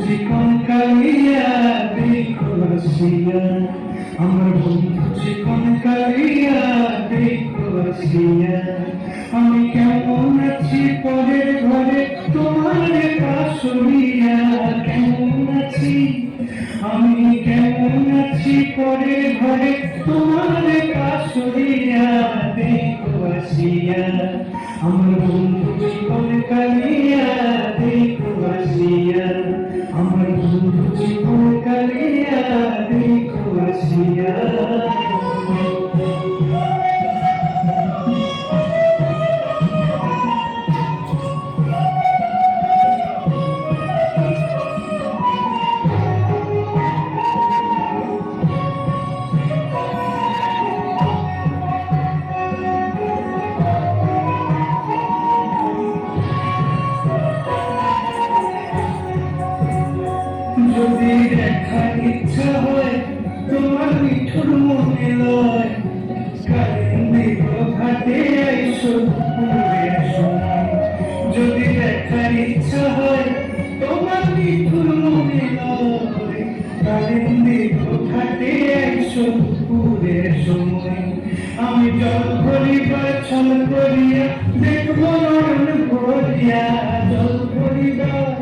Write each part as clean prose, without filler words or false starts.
জীবন কালিয়া দেখো আসিয়া, আমার বন্ধু জীবন কালিয়া দেখো আসিয়া। আমি কেমন আছি পরের ঘরে তোমার কাছড়িয়া, কেমন আছি আমি কেমন আছি পরের ঘরে তোমার কাছড়িয়া দেখো আসিয়া। আমার বন্ধু জীবন কালিয়া দেখো আসিয়া, আমার বন্ধু জীবন কালিয়া দেখো আসিয়া। যদি দেখার ইচ্ছা হয় তোমার মিঠুর মনে লয়, কালিন্দী ঘাটে আইসো পুরের সময়। যদি দেখার ইচ্ছা হয় তোমার মিঠুর মনে লয়, কালিন্দী ঘাটে আইসো পুরের সময়। আমি জল ভরিবার ছল করিয়া দেখবো নয়ন ভরিয়া, জল ভরিবার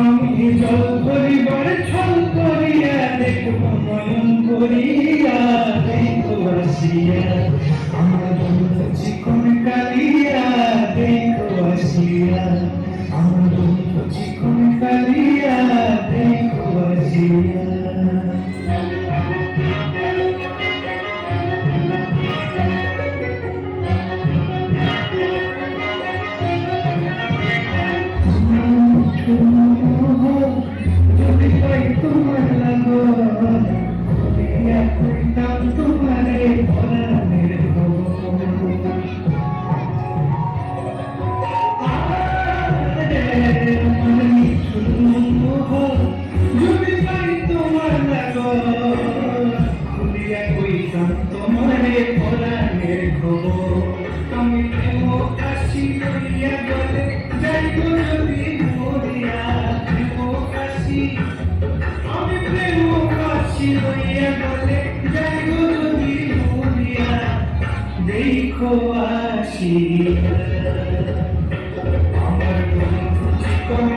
আমি জল ভরিবার ছল করিয়া দেখব নয়ন করিয়া দেখো আসিয়া। আমার বন্ধু চিকন কালিয়া দেখো আসিয়া, আমার বন্ধু চিকন কালিয়া দেখো আসিয়া। যদি পাই তোমার লাগন করিয়া কইতাম তোমারে পরাণের খবর। যদি পাই তোমার লাগন করিয়া কইতাম তোমারে পরাণের খবর। আমি প্রেম কাশি করিয়া গলে যাইব যদি মরিয়া, প্রেম কাশি আমি প্রেম কাশি হইয়া গলে যাইব যদি মরিয়া দেখো আসিয়া। আমার বন্ধু জীবন